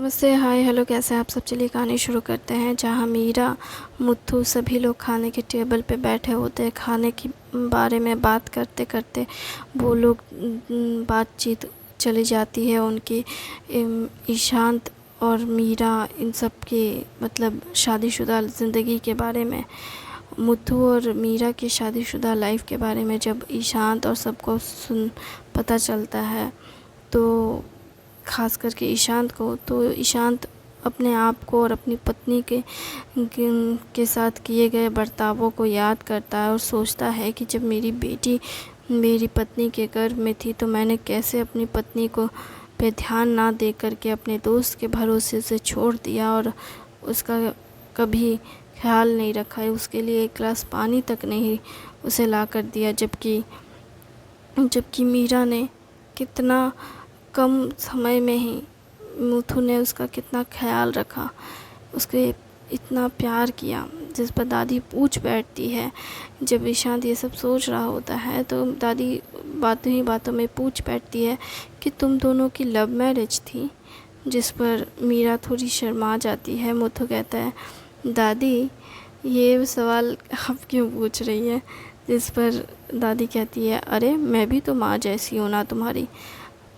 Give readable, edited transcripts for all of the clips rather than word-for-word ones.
नमस्ते, हाय, हेलो, कैसे हैं आप सब। चलिए कहानी शुरू करते हैं। जहाँ मीरा, मुत्थू सभी लोग खाने के टेबल पे बैठे होते हैं। खाने के बारे में बात करते करते वो लोग बातचीत चली जाती है उनकी ईशांत और मीरा इन सब की मतलब शादीशुदा ज़िंदगी के बारे में, मुत्थू और मीरा की शादीशुदा लाइफ के बारे में। जब ईशांत और सबको पता चलता है तो ख़ास करके ईशांत को, तो ईशांत अपने आप को और अपनी पत्नी के साथ किए गए बर्तावों को याद करता है और सोचता है कि जब मेरी बेटी मेरी पत्नी के गर्भ में थी तो मैंने कैसे अपनी पत्नी को पे ध्यान ना दे करके अपने दोस्त के भरोसे से छोड़ दिया और उसका कभी ख्याल नहीं रखा है। उसके लिए एक गिलास पानी तक नहीं उसे ला कर दिया, जबकि मीरा ने कितना कम समय में ही मुथु ने उसका कितना ख्याल रखा, उसके इतना प्यार किया। जिस पर दादी पूछ बैठती है, जब ईशांत ये सब सोच रहा होता है तो दादी बातों ही बातों में पूछ बैठती है कि तुम दोनों की लव मैरिज थी। जिस पर मीरा थोड़ी शर्मा जाती है। मुथु कहता है, दादी ये सवाल आप क्यों पूछ रही है। जिस पर दादी कहती है, अरे मैं भी तो माँ जैसी हूँ ना तुम्हारी,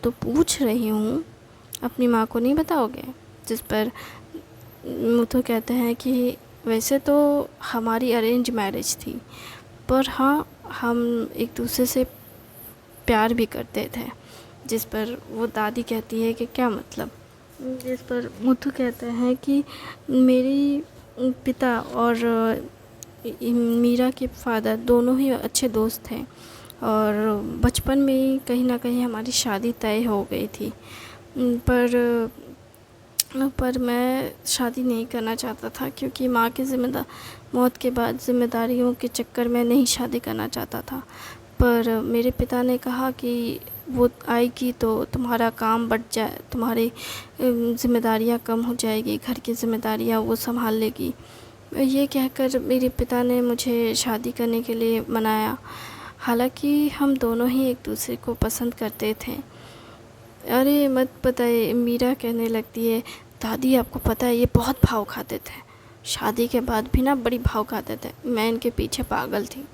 तो पूछ रही हूँ, अपनी माँ को नहीं बताओगे। जिस पर मुथु कहते हैं कि वैसे तो हमारी अरेंज मैरिज थी, पर हाँ हम एक दूसरे से प्यार भी करते थे। जिस पर वो दादी कहती है कि क्या मतलब। जिस पर मुथु कहते हैं कि मेरी पिता और मीरा के फादर दोनों ही अच्छे दोस्त थे और बचपन में ही कहीं ना कहीं हमारी शादी तय हो गई थी। पर मैं शादी नहीं करना चाहता था, क्योंकि माँ की मौत के बाद ज़िम्मेदारियों के चक्कर में नहीं शादी करना चाहता था। पर मेरे पिता ने कहा कि वो आएगी तो तुम्हारा काम बढ़ जाए, तुम्हारी ज़िम्मेदारियाँ कम हो जाएगी, घर की ज़िम्मेदारियाँ वो संभाल लेगी। ये कहकर मेरे पिता ने मुझे शादी करने के लिए मनाया। हालांकि हम दोनों ही एक दूसरे को पसंद करते थे। अरे मत बताइए, मीरा कहने लगती है, दादी आपको पता है ये बहुत भाव खाते थे, शादी के बाद भी ना बड़ी भाव खाते थे। मैं इनके पीछे पागल थी,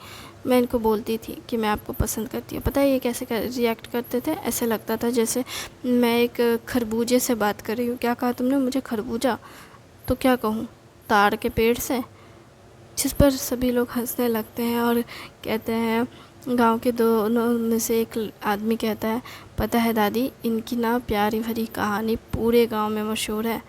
मैं इनको बोलती थी कि मैं आपको पसंद करती हूँ। पता है ये कैसे रिएक्ट करते थे, ऐसे लगता था जैसे मैं एक खरबूजे से बात कर रही हूँ। क्या कहा तुमने मुझे, खरबूजा? तो क्या कहूँ, ताड़ के पेड़ से। जिस पर सभी लोग हंसने लगते हैं और कहते हैं, गांव के दोनों में से एक आदमी कहता है, पता है दादी इनकी ना प्यारी भरी कहानी पूरे गांव में मशहूर है।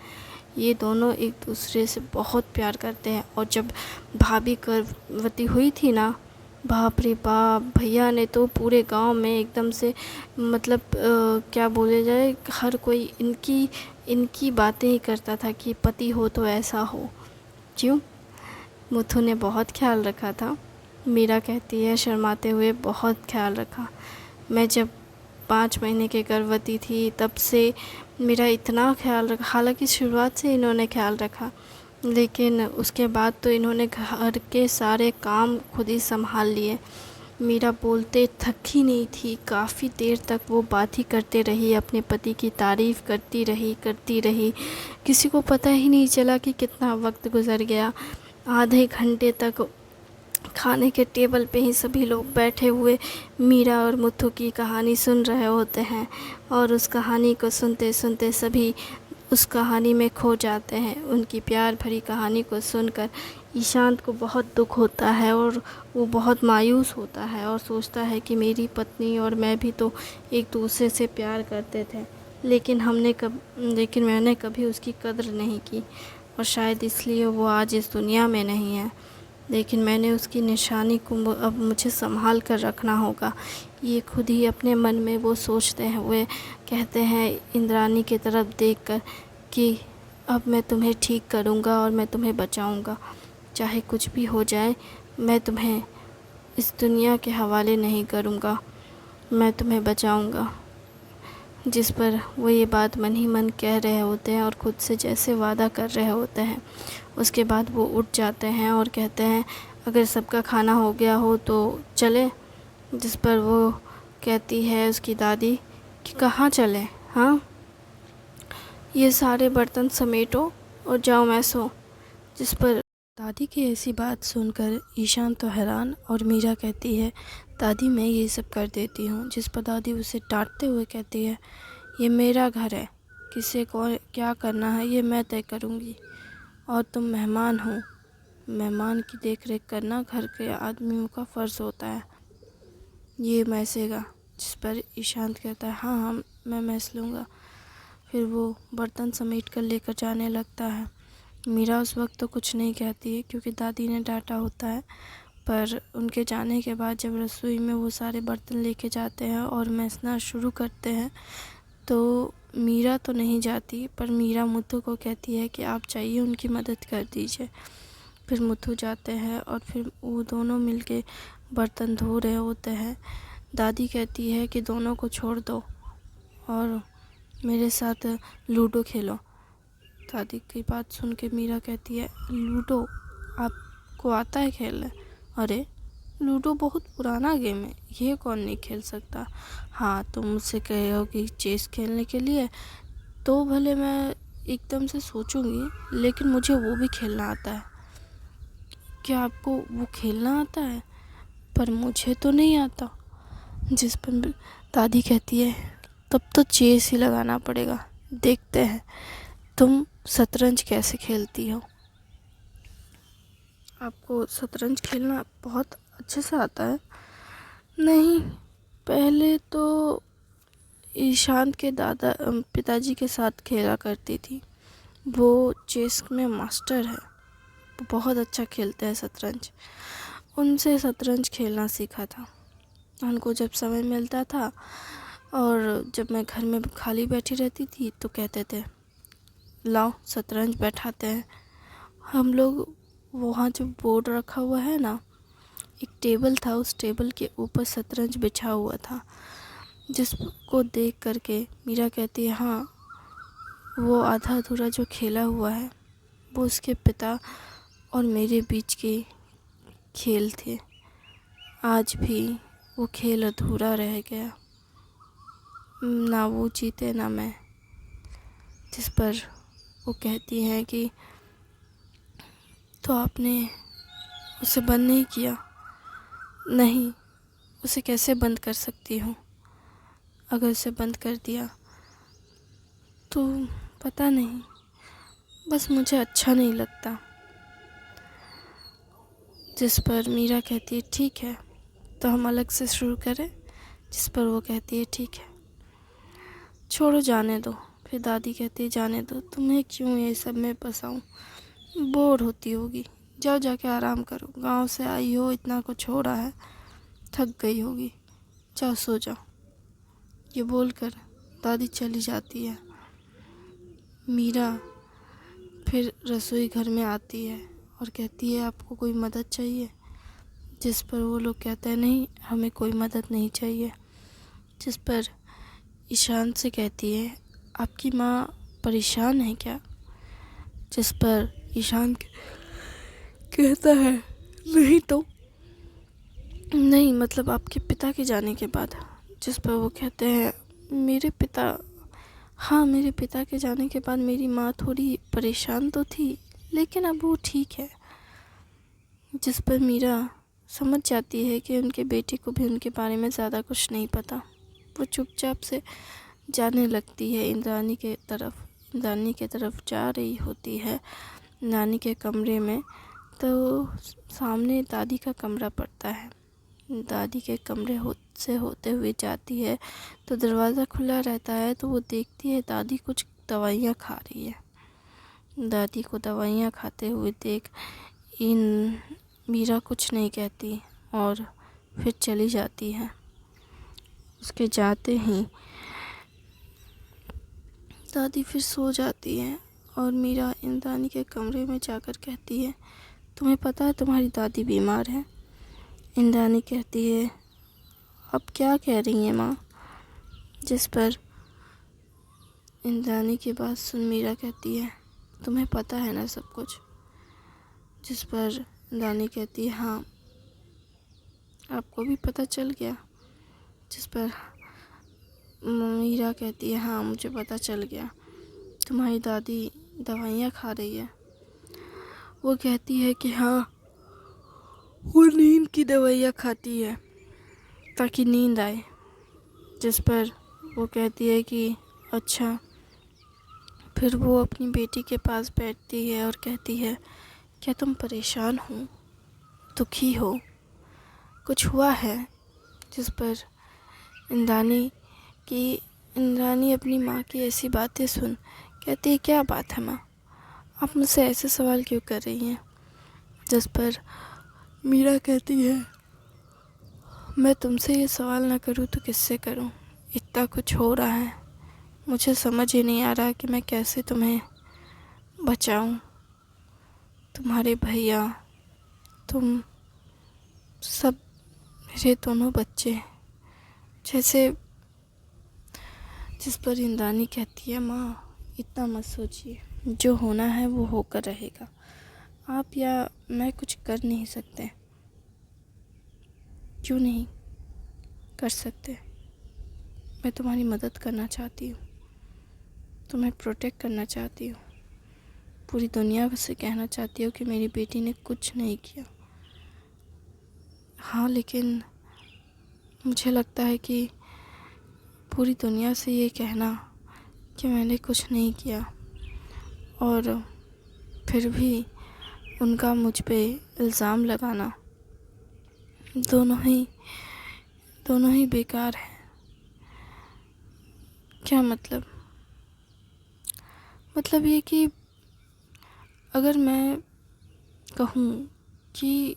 ये दोनों एक दूसरे से बहुत प्यार करते हैं। और जब भाभी गर्भवती हुई थी ना, बाप रे बाप, भैया ने तो पूरे गांव में एकदम से मतलब क्या बोले जाए, हर कोई इनकी बातें ही करता था कि पति हो तो ऐसा हो। क्यों? मुथु ने बहुत ख्याल रखा था। मीरा कहती है शर्माते हुए, बहुत ख्याल रखा। मैं जब 5 महीने के गर्भवती थी तब से मेरा इतना ख्याल रखा। हालांकि शुरुआत से इन्होंने ख्याल रखा, लेकिन उसके बाद तो इन्होंने घर के सारे काम खुद ही संभाल लिए। मीरा बोलते थक ही नहीं थी। काफ़ी देर तक वो बात ही करते रही, अपने पति की तारीफ़ करती रही। किसी को पता ही नहीं चला कि कितना वक्त गुज़र गया। आधे घंटे तक खाने के टेबल पे ही सभी लोग बैठे हुए मीरा और मुथु की कहानी सुन रहे होते हैं और उस कहानी को सुनते सुनते सभी उस कहानी में खो जाते हैं। उनकी प्यार भरी कहानी को सुनकर ईशांत को बहुत दुख होता है और वो बहुत मायूस होता है और सोचता है कि मेरी पत्नी और मैं भी तो एक दूसरे से प्यार करते थे, लेकिन मैंने कभी उसकी कद्र नहीं की और शायद इसलिए वो आज इस दुनिया में नहीं है। लेकिन मैंने उसकी निशानी को अब मुझे संभाल कर रखना होगा। ये खुद ही अपने मन में वो सोचते हुए कहते हैं इंद्रानी की तरफ देखकर कि अब मैं तुम्हें ठीक करूँगा और मैं तुम्हें बचाऊँगा। चाहे कुछ भी हो जाए, मैं तुम्हें इस दुनिया के हवाले नहीं करूँगा, मैं तुम्हें बचाऊँगा। जिस पर वो ये बात मन ही मन कह रहे होते हैं और ख़ुद से जैसे वादा कर रहे होते हैं। उसके बाद वो उठ जाते हैं और कहते हैं, अगर सबका खाना हो गया हो तो चले। जिस पर वो कहती है उसकी दादी कि कहाँ चले, हाँ ये सारे बर्तन समेटो और जाओ मैं सो। जिस पर दादी की ऐसी बात सुनकर ईशान तो हैरान और मीरा कहती है, दादी मैं ये सब कर देती हूँ। जिस पर दादी उसे डांटते हुए कहती है, ये मेरा घर है, किसे को क्या करना है ये मैं तय करूँगी, और तुम मेहमान हो, मेहमान की देख रेख करना घर के आदमियों का फ़र्ज़ होता है, ये मैसेगा। जिस पर ईशान कहता है, हाँ हाँ मैं मैस लूँगा। फिर वो बर्तन समेट कर लेकर जाने लगता है। मीरा उस वक्त तो कुछ नहीं कहती है क्योंकि दादी ने डांटा होता है, पर उनके जाने के बाद जब रसोई में वो सारे बर्तन लेके जाते हैं और मैसना शुरू करते हैं तो मीरा तो नहीं जाती, पर मीरा मुथु को कहती है कि आप जाइए उनकी मदद कर दीजिए। फिर मुथु जाते हैं और फिर वो दोनों मिलके बर्तन धो रहे होते हैं। दादी कहती है कि दोनों को छोड़ दो और मेरे साथ लूडो खेलो। दादी की बात सुन के मीरा कहती है, लूडो आपको आता है खेलना? अरे लूडो बहुत पुराना गेम है, ये कौन नहीं खेल सकता। हाँ तुम मुझसे कहे हो कि चेस खेलने के लिए, तो भले मैं एकदम से सोचूंगी, लेकिन मुझे वो भी खेलना आता है। क्या आपको वो खेलना आता है? पर मुझे तो नहीं आता। जिस पर दादी कहती है, तब तो चेस ही लगाना पड़ेगा, देखते हैं तुम शतरंज कैसे खेलती हो। आपको शतरंज खेलना बहुत अच्छे से आता है? नहीं, पहले तो ईशान के पिताजी के साथ खेला करती थी। वो चेस में मास्टर है, वो बहुत अच्छा खेलते हैं शतरंज। उनसे शतरंज खेलना सीखा था। उनको जब समय मिलता था और जब मैं घर में खाली बैठी रहती थी तो कहते थे, लाओ शतरंज बैठाते हैं। हम लोग वहाँ जो बोर्ड रखा हुआ है ना, एक टेबल था, उस टेबल के ऊपर शतरंज बिछा हुआ था। जिसको देख करके मीरा कहती है, हाँ वो आधा अधूरा जो खेला हुआ है वो उसके पिता और मेरे बीच के खेल थे, आज भी वो खेल अधूरा रह गया, ना वो जीते ना मैं। जिस पर वो कहती हैं कि तो आपने उसे बंद नहीं किया? नहीं, उसे कैसे बंद कर सकती हूँ? अगर उसे बंद कर दिया तो पता नहीं, बस मुझे अच्छा नहीं लगता। जिस पर मीरा कहती है, ठीक है तो हम अलग से शुरू करें। जिस पर वो कहती है, ठीक है, छोड़ो जाने दो। फिर दादी कहती है, जाने दो, तुम्हें क्यों ये सब में फंसाऊं, बोर होती होगी, जाओ जाके आराम करो, गांव से आई हो, इतना कुछ हो रहा है, थक गई होगी, जाओ सो जाओ। ये बोलकर दादी चली जाती है। मीरा फिर रसोई घर में आती है और कहती है, आपको कोई मदद चाहिए? जिस पर वो लोग कहते हैं, नहीं हमें कोई मदद नहीं चाहिए। जिस पर ईशान से कहती है, आपकी माँ परेशान है क्या? जिस पर ईशान कहता है, नहीं तो नहीं, मतलब आपके पिता के जाने के बाद। जिस पर वो कहते हैं, मेरे पिता, हाँ मेरे पिता के जाने के बाद मेरी माँ थोड़ी परेशान तो थी, लेकिन अब वो ठीक है। जिस पर मीरा समझ जाती है कि उनके बेटे को भी उनके बारे में ज़्यादा कुछ नहीं पता। वो चुपचाप से जाने लगती है इंद्रानी के तरफ। इंद्रानी के तरफ जा रही होती है नानी के कमरे में, तो सामने दादी का कमरा पड़ता है। दादी के कमरे से होते हुए जाती है तो दरवाज़ा खुला रहता है, तो वो देखती है दादी कुछ दवाइयाँ खा रही है। दादी को दवाइयाँ खाते हुए देख इन मीरा कुछ नहीं कहती और फिर चली जाती है। उसके जाते ही दादी फिर सो जाती है और मीरा इंद्रानी के कमरे में जाकर कहती है, तुम्हें पता है तुम्हारी दादी बीमार है? इंद्रानी कहती है, अब क्या कह रही हैं माँ? जिस पर इंद्रानी की बात सुन मीरा कहती है, तुम्हें पता है ना सब कुछ? जिस पर इंद्रानी कहती है, हाँ आपको भी पता चल गया? जिस पर मीरा कहती है, हाँ मुझे पता चल गया। तुम्हारी दादी दवाइयाँ खा रही है। वो कहती है कि हाँ, वो नींद की दवाइयाँ खाती है ताकि नींद आए। जिस पर वो कहती है कि अच्छा। फिर वो अपनी बेटी के पास बैठती है और कहती है, क्या तुम परेशान हो, दुखी हो, कुछ हुआ है? जिस पर इंद्रानी अपनी माँ की ऐसी बातें सुन कहती है, क्या बात है माँ, आप मुझसे ऐसे सवाल क्यों कर रही हैं? जिस पर मीरा कहती है, मैं तुमसे ये सवाल ना करूँ तो किससे करूँ? इतना कुछ हो रहा है, मुझे समझ ही नहीं आ रहा कि मैं कैसे तुम्हें बचाऊं। तुम्हारे भैया, तुम सब, मेरे दोनों बच्चे। जैसे जिस पर इंद्रानी कहती है, माँ इतना मत सोचिए, जो होना है वो होकर रहेगा। आप या मैं कुछ कर नहीं सकते। क्यों नहीं कर सकते? मैं तुम्हारी मदद करना चाहती हूँ, तुम्हें प्रोटेक्ट करना चाहती हूँ, पूरी दुनिया से कहना चाहती हूँ कि मेरी बेटी ने कुछ नहीं किया। हाँ, लेकिन मुझे लगता है कि पूरी दुनिया से ये कहना कि मैंने कुछ नहीं किया और फिर भी उनका मुझ पे इल्ज़ाम लगाना, दोनों ही बेकार है। क्या मतलब ये कि अगर मैं कहूँ कि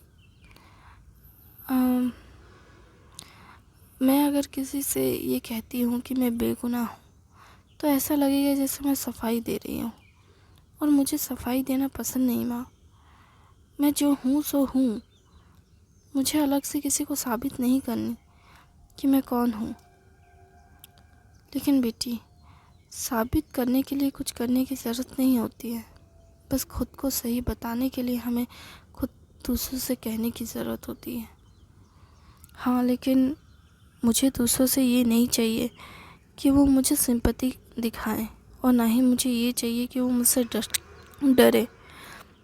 मैं अगर किसी से ये कहती हूँ कि मैं बेगुनाह हूँ, तो ऐसा लगेगा जैसे मैं सफाई दे रही हूँ, और मुझे सफाई देना पसंद नहीं माँ। मैं जो हूँ सो हूँ, मुझे अलग से किसी को साबित नहीं करनी कि मैं कौन हूँ। लेकिन बेटी, साबित करने के लिए कुछ करने की ज़रूरत नहीं होती है, बस खुद को सही बताने के लिए हमें खुद दूसरों से कहने की ज़रूरत होती है। हाँ, लेकिन मुझे दूसरों से ये नहीं चाहिए कि वो मुझे सिंपैथी दिखाएं, और ना ही मुझे ये चाहिए कि वो मुझसे डरे।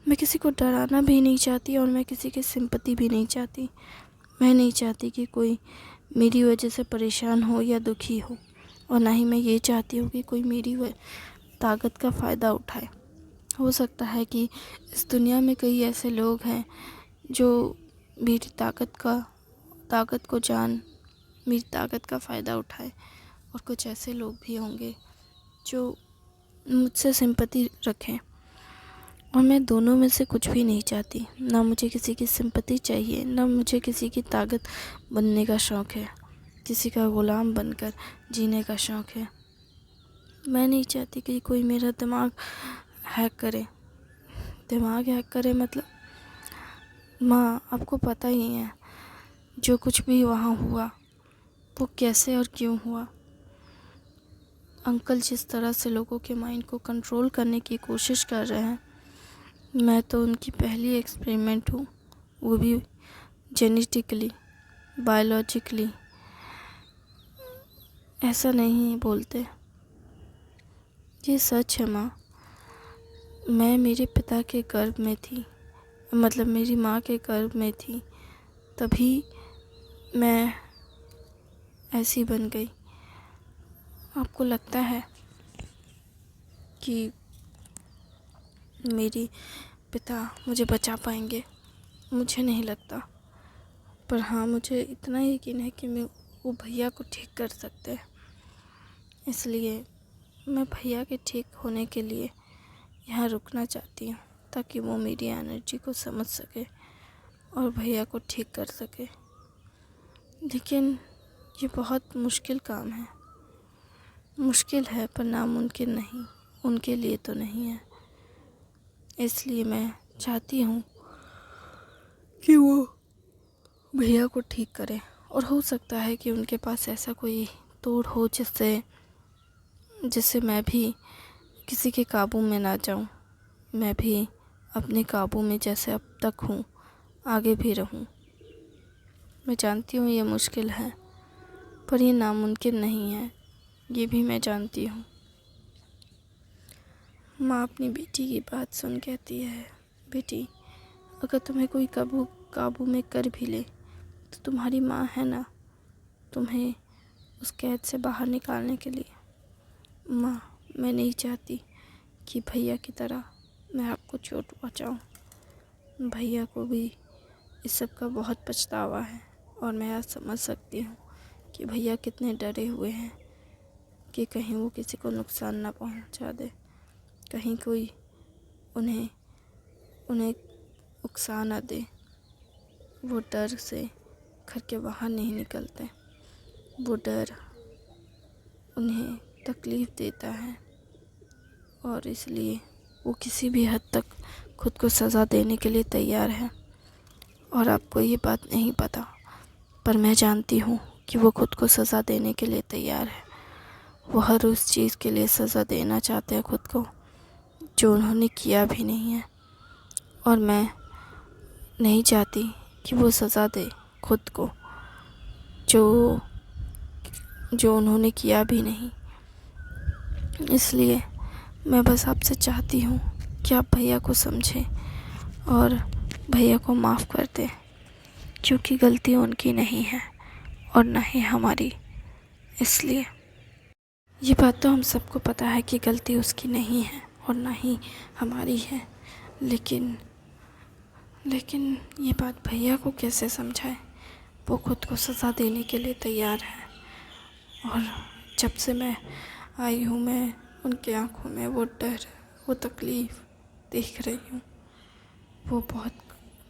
मैं किसी को डराना भी नहीं चाहती और मैं किसी की सिंपैथी भी नहीं चाहती। मैं नहीं चाहती कि कोई मेरी वजह से परेशान हो या दुखी हो, और ना ही मैं ये चाहती हूँ कि कोई मेरी ताकत का फ़ायदा उठाए। हो सकता है कि इस दुनिया में कई ऐसे लोग हैं जो मेरी ताकत को जान मेरी ताकत का फ़ायदा उठाए, और कुछ ऐसे लोग भी होंगे जो मुझसे सिंपैथी रखें। और मैं दोनों में से कुछ भी नहीं चाहती। ना मुझे किसी की सिंपैथी चाहिए, ना मुझे किसी की ताकत बनने का शौक़ है, किसी का ग़ुलाम बनकर जीने का शौक़ है। मैं नहीं चाहती कि कोई मेरा दिमाग हैक करे। मतलब माँ, आपको पता ही है जो कुछ भी वहाँ हुआ वो कैसे और क्यों हुआ। अंकल जिस तरह से लोगों के माइंड को कंट्रोल करने की कोशिश कर रहे हैं, मैं तो उनकी पहली एक्सपेरिमेंट हूँ, वो भी जेनेटिकली, बायोलॉजिकली। ऐसा नहीं बोलते, ये सच है माँ। मैं मेरे पिता के गर्भ में थी, मतलब मेरी माँ के गर्भ में थी, तभी मैं ऐसी बन गई। आपको लगता है कि मेरे पिता मुझे बचा पाएंगे? मुझे नहीं लगता, पर हाँ, मुझे इतना यकीन है कि वो भैया को ठीक कर सकते हैं। इसलिए मैं भैया के ठीक होने के लिए यहाँ रुकना चाहती हूँ, ताकि वो मेरी एनर्जी को समझ सके और भैया को ठीक कर सके। लेकिन ये बहुत मुश्किल काम है, मुश्किल है पर नामुमकिन नहीं, उनके लिए तो नहीं है। इसलिए मैं चाहती हूँ कि वो भैया को ठीक करे, और हो सकता है कि उनके पास ऐसा कोई तोड़ हो जिससे मैं भी किसी के काबू में ना जाऊँ। मैं भी अपने काबू में जैसे अब तक हूँ आगे भी रहूँ। मैं जानती हूँ ये मुश्किल है, पर ये नामुमकिन नहीं है, ये भी मैं जानती हूँ। माँ अपनी बेटी की बात सुन कहती है, बेटी अगर तुम्हें कोई काबू में कर भी ले तो तुम्हारी माँ है ना तुम्हें उस कैद से बाहर निकालने के लिए। माँ मैं नहीं चाहती कि भैया की तरह मैं आपको चोट पहुँचाऊँ। भैया को भी इस सब का बहुत पछतावा है और मैं आज समझ सकती हूँ कि भैया कितने डरे हुए हैं कि कहीं वो किसी को नुकसान ना पहुँचा दे, कहीं कोई उन्हें उकसा ना दे। वो डर से घर के बाहर नहीं निकलते, वो डर उन्हें तकलीफ़ देता है और इसलिए वो किसी भी हद तक खुद को सज़ा देने के लिए तैयार है। और आपको ये बात नहीं पता, पर मैं जानती हूँ कि वो खुद को सज़ा देने के लिए तैयार है। वो हर उस चीज़ के लिए सज़ा देना चाहते हैं खुद को जो उन्होंने किया भी नहीं है, और मैं नहीं चाहती कि वो सज़ा दे खुद को जो उन्होंने किया भी नहीं। इसलिए मैं बस आपसे चाहती हूँ कि आप भैया को समझें और भैया को माफ़ कर दें, क्योंकि गलती उनकी नहीं है और ना ही हमारी। इसलिए ये बात तो हम सबको पता है कि गलती उसकी नहीं है और ना ही हमारी है, लेकिन ये बात भैया को कैसे समझाए। वो खुद को सज़ा देने के लिए तैयार है और जब से मैं आई हूँ मैं उनकी आंखों में वो डर, वो तकलीफ़ देख रही हूँ। वो बहुत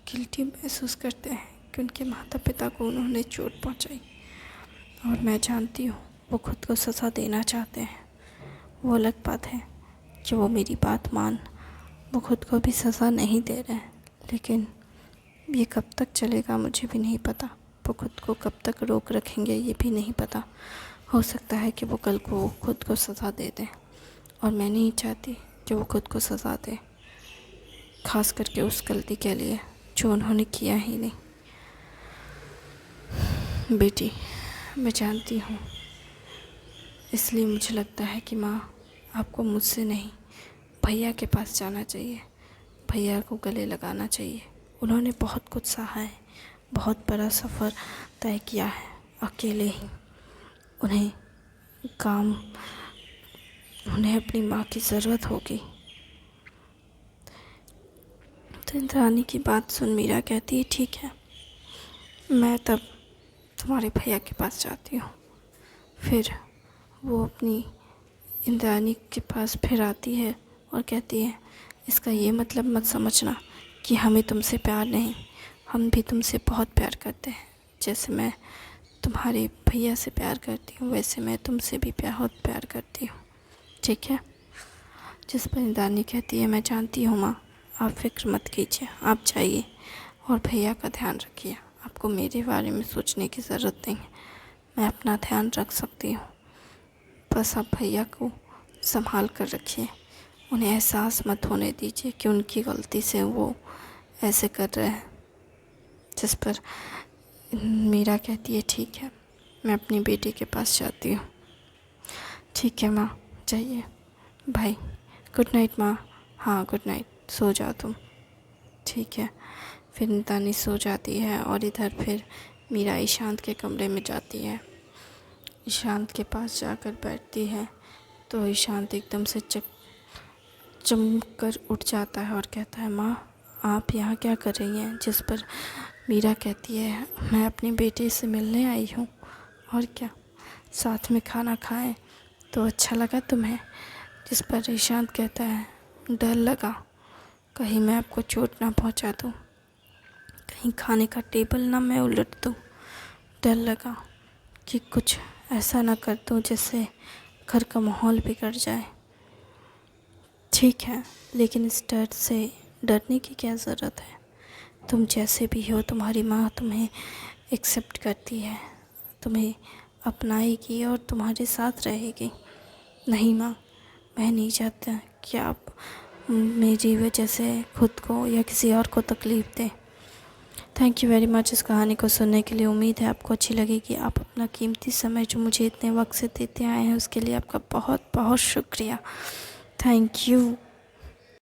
गिल्टी महसूस करते हैं कि उनके माता पिता को उन्होंने चोट पहुंचाई, और मैं जानती हूँ वो खुद को सज़ा देना चाहते हैं। वो अलग बात है कि वो मेरी बात मान वो खुद को भी सज़ा नहीं दे रहे हैं, लेकिन ये कब तक चलेगा मुझे भी नहीं पता। वो खुद को कब तक रोक रखेंगे ये भी नहीं पता। हो सकता है कि वो कल को खुद को सज़ा दे दें, और मैं नहीं चाहती कि वो खुद को सज़ा दें, ख़ास करके उस गलती के लिए जो उन्होंने किया ही नहीं। बेटी मैं जानती हूँ, इसलिए मुझे लगता है कि माँ आपको मुझसे नहीं भैया के पास जाना चाहिए, भैया को गले लगाना चाहिए। उन्होंने बहुत कुछ सहा है, बहुत बड़ा सफ़र तय किया है अकेले ही। उन्हें अपनी माँ की ज़रूरत होगी। तो इंद्रानी की बात सुन मीरा कहती है, ठीक है मैं तब तुम्हारे भैया के पास जाती हूँ। फिर वो अपनी इंद्रानी के पास फिर आती है और कहती है, इसका ये मतलब मत समझना कि हमें तुमसे प्यार नहीं, हम भी तुमसे बहुत प्यार करते हैं। जैसे मैं तुम्हारे भैया से प्यार करती हूँ वैसे मैं तुमसे भी बहुत प्यार करती हूँ, ठीक है। जिस पर इंद्रानी कहती है, मैं जानती हूँ माँ, आप फ़िक्र मत कीजिए, आप जाइए और भैया का ध्यान रखिए। आपको मेरे बारे में सोचने की ज़रूरत नहीं है, मैं अपना ध्यान रख सकती हूँ। बस आप भैया को संभाल कर रखिए, उन्हें एहसास मत होने दीजिए कि उनकी गलती से वो ऐसे कर रहे हैं। जिस पर मीरा कहती है, ठीक है मैं अपनी बेटी के पास जाती हूँ। ठीक है माँ जाइए, बाय, गुड नाइट माँ। हाँ गुड नाइट, सो जाओ तुम। ठीक है। फिर इंद्रानी सो जाती है और इधर फिर मीरा ईशांत के कमरे में जाती है। ईशांत के पास जाकर बैठती है तो ईशांत एकदम से चमक कर उठ जाता है और कहता है, माँ आप यहाँ क्या कर रही हैं। जिस पर मीरा कहती है, मैं अपनी बेटी से मिलने आई हूँ, और क्या, साथ में खाना खाएं तो अच्छा लगा तुम्हें। जिस पर ईशांत कहता है, डर लगा कहीं मैं आपको चोट ना पहुँचा दूँ, कहीं खाने का टेबल ना मैं उलट दूँ, डर लगा कि कुछ ऐसा ना कर दूँ जिससे घर का माहौल बिगड़ जाए। ठीक है, लेकिन इस डर से डरने की क्या ज़रूरत है। तुम जैसे भी हो, तुम्हारी माँ तुम्हें एक्सेप्ट करती है, तुम्हें अपनाएगी और तुम्हारे साथ रहेगी। नहीं माँ, मैं नहीं चाहता कि आप मेरी वजह से खुद को या किसी और को तकलीफ़ दें। थैंक यू वेरी मच इस कहानी को सुनने के लिए। उम्मीद है आपको अच्छी लगेगी। आप अपना कीमती समय जो मुझे इतने वक्त से देते आए हैं उसके लिए आपका बहुत बहुत शुक्रिया। Thank you.